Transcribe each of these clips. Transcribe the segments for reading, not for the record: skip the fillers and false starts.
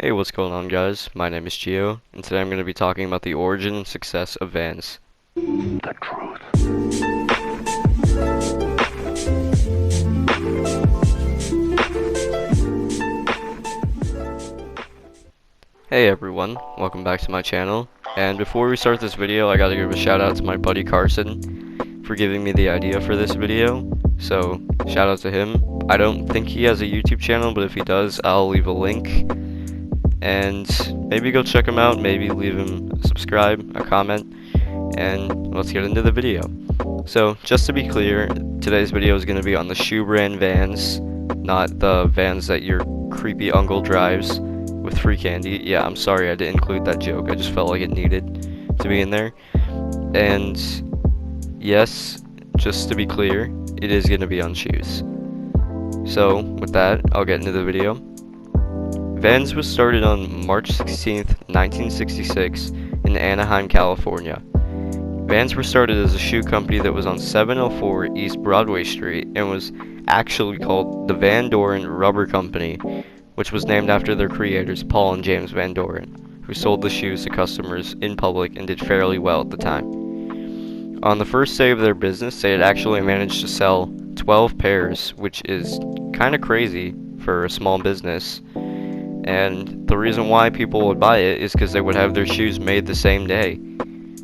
Hey, what's going on, guys? My name is Gio, and today I'm going to be talking about the origin and success of Vans. The truth. Hey everyone, welcome back to my channel, and before we start this video, I gotta give a shout out to my buddy Carson for giving me the idea for this video, so shout out to him. I don't think he has a YouTube channel, but if he does, I'll leave a link, and maybe go check him out, maybe leave him a subscribe, a comment, and let's get into the video. So, just to be clear, today's video is going to be on the shoe brand Vans, not the Vans that your creepy uncle drives with free candy. Yeah, I'm sorry I didn't include that joke, I just felt like it needed to be in there. And yes, just to be clear, it is going to be on shoes. So, with that, I'll get into the video. Vans was started on March 16th, 1966 in Anaheim, California. Vans were started as a shoe company that was on 704 East Broadway Street and was actually called the Van Doren Rubber Company, which was named after their creators Paul and James Van Doren, who sold the shoes to customers in public and did fairly well at the time. On the first day of their business, they had actually managed to sell 12 pairs, which is kind of crazy for a small business. And the reason why people would buy it is because they would have their shoes made the same day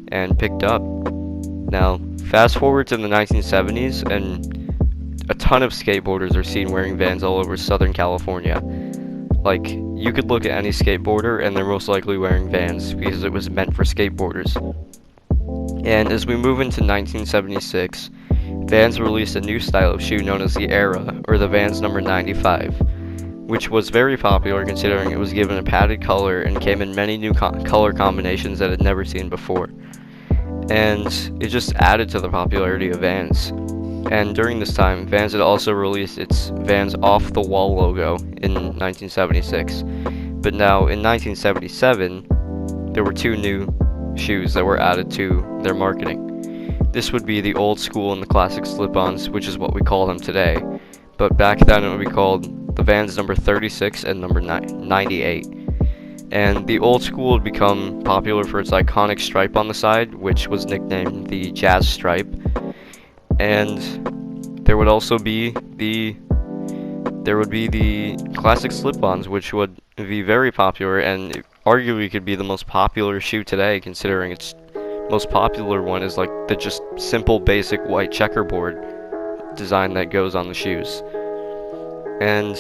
and picked up. Now, fast forward to the 1970s, and a ton of skateboarders are seen wearing Vans all over Southern California. Like, you could look at any skateboarder and they're most likely wearing Vans because it was meant for skateboarders. And as we move into 1976, Vans released a new style of shoe known as the Era, or the Vans number 95, which was very popular considering it was given a padded color and came in many new color combinations that it had never seen before. And it just added to the popularity of Vans. And during this time, Vans had also released its Vans Off the Wall logo in 1976. But now, in 1977, there were two new shoes that were added to their marketing. This would be the old school and the classic slip-ons, which is what we call them today. But back then it would be called the Vans number 36 and number 98. And the old school would become popular for its iconic stripe on the side, which was nicknamed the Jazz Stripe. And there would also be the classic slip-ons, which would be very popular and arguably could be the most popular shoe today, considering its most popular one is like the just simple basic white checkerboard design that goes on the shoes. And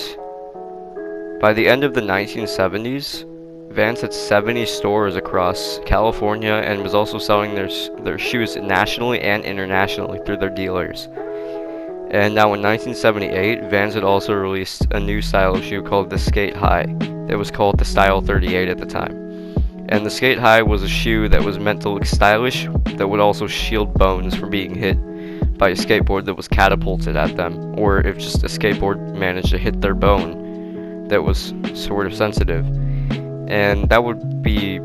by the end of the 1970s, Vans had 70 stores across California and was also selling their shoes nationally and internationally through their dealers. And now in 1978, Vans had also released a new style of shoe called the Skate High that was called the Style 38 at the time. And the Skate High was a shoe that was meant to look stylish that would also shield bones from being hit by a skateboard that was catapulted at them, or if just a skateboard managed to hit their bone that was sort of sensitive. And that would be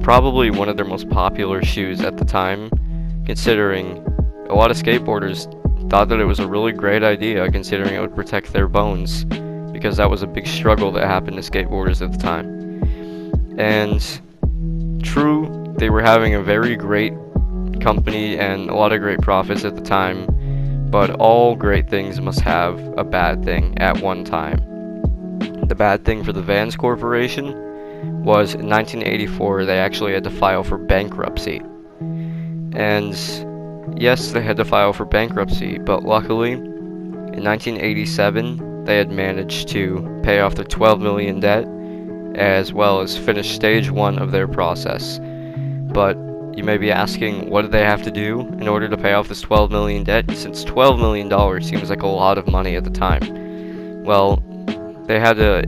probably one of their most popular shoes at the time, considering a lot of skateboarders thought that it was a really great idea, considering it would protect their bones, because that was a big struggle that happened to skateboarders at the time. And true, they were having a very great company and a lot of great profits at the time, but all great things must have a bad thing at one time. The bad thing for the Vans Corporation was in 1984 they actually had to file for bankruptcy. And yes, they had to file for bankruptcy, but luckily in 1987 they had managed to pay off their $12 million debt as well as finish stage 1 of their process. But you may be asking, what did they have to do in order to pay off this $12 million debt, since $12 million seems like a lot of money at the time? Well, they had to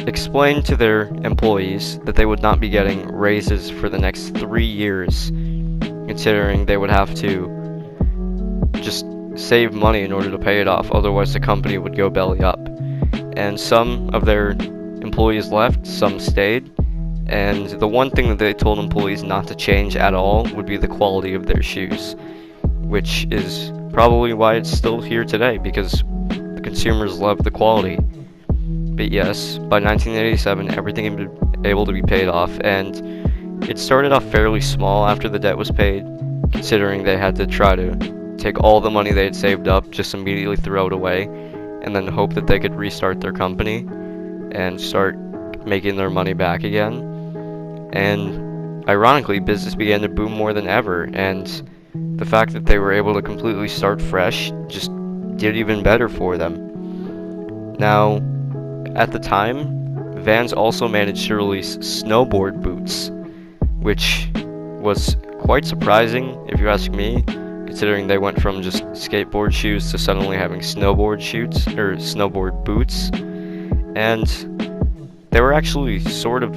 explain to their employees that they would not be getting raises for the next 3 years, considering they would have to just save money in order to pay it off, otherwise the company would go belly up. And some of their employees left, some stayed, and the one thing that they told employees not to change at all would be the quality of their shoes, which is probably why it's still here today, because the consumers love the quality. But yes, by 1987, everything had been able to be paid off, and it started off fairly small after the debt was paid, considering they had to try to take all the money they had saved up, just immediately throw it away, and then hope that they could restart their company and start making their money back again. And ironically, business began to boom more than ever, and the fact that they were able to completely start fresh just did even better for them. Now, at the time, Vans also managed to release snowboard boots, which was quite surprising, if you ask me, considering they went from just skateboard shoes to suddenly having snowboard boots. And they were actually sort of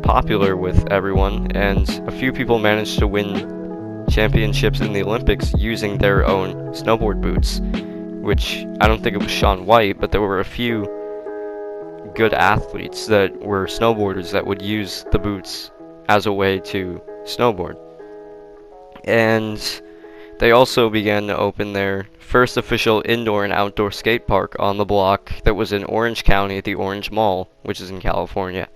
popular with everyone, and a few people managed to win championships in the Olympics using their own snowboard boots, which I don't think it was Shaun White, but there were a few good athletes that were snowboarders that would use the boots as a way to snowboard. And they also began to open their first official indoor and outdoor skate park on the block that was in Orange County at the Orange Mall, which is in California.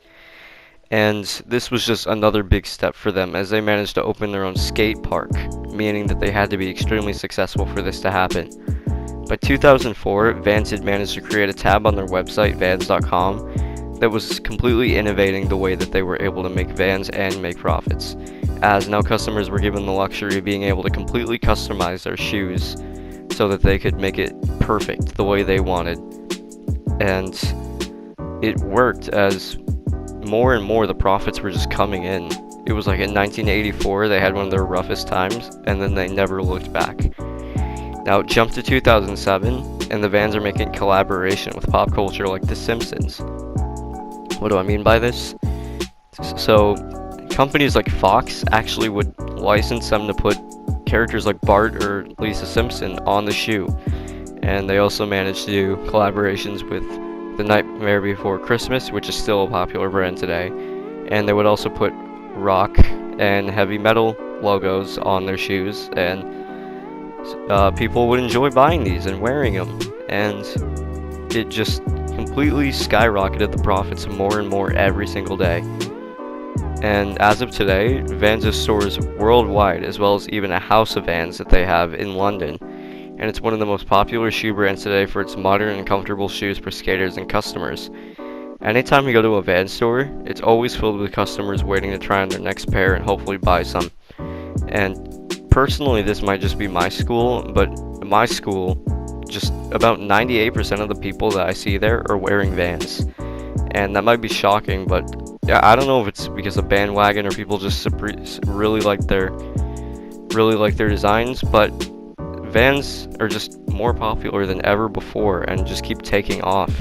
And this was just another big step for them as they managed to open their own skate park, meaning that they had to be extremely successful for this to happen. By 2004, Vans had managed to create a tab on their website, Vans.com, that was completely innovating the way that they were able to make Vans and make profits, as now customers were given the luxury of being able to completely customize their shoes so that they could make it perfect the way they wanted. And it worked, as more and more the profits were just coming in. It was like in 1984 they had one of their roughest times, and then they never looked back. Now jump to 2007, and the Vans are making collaboration with pop culture like The Simpsons. What do I mean by this? So companies like Fox actually would license them to put characters like Bart or Lisa Simpson on the shoe. And they also managed to do collaborations with The Nightmare Before Christmas, which is still a popular brand today. And they would also put rock and heavy metal logos on their shoes, and people would enjoy buying these and wearing them. And it just completely skyrocketed the profits more and more every single day. And as of today, Vans has stores worldwide, as well as even a house of Vans that they have in London. And it's one of the most popular shoe brands today for its modern and comfortable shoes for skaters and customers. Anytime you go to a Vans store, it's always filled with customers waiting to try on their next pair and hopefully buy some. And personally, this might just be my school, but my school, just about 98% of the people that I see there are wearing Vans. And that might be shocking, but yeah, I don't know if it's because of bandwagon or people just really like their designs, but Vans are just more popular than ever before and just keep taking off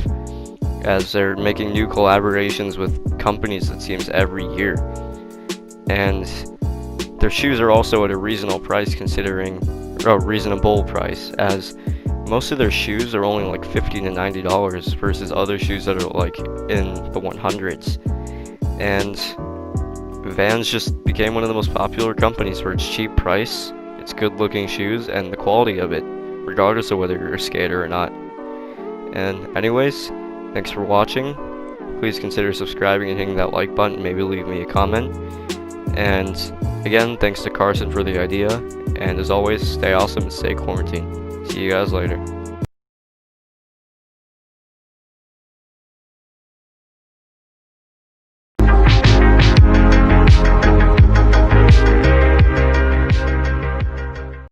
as they're making new collaborations with companies, it seems, every year. And their shoes are also at a reasonable price, as most of their shoes are only like $50 to $90 versus other shoes that are like in the 100s. And Vans just became one of the most popular companies for its cheap price, its good looking shoes, and the quality of it, regardless of whether you're a skater or not. And anyways, thanks for watching. Please consider subscribing and hitting that like button, maybe leave me a comment. And again, thanks to Carson for the idea, and as always, stay awesome and stay quarantined. See you guys later.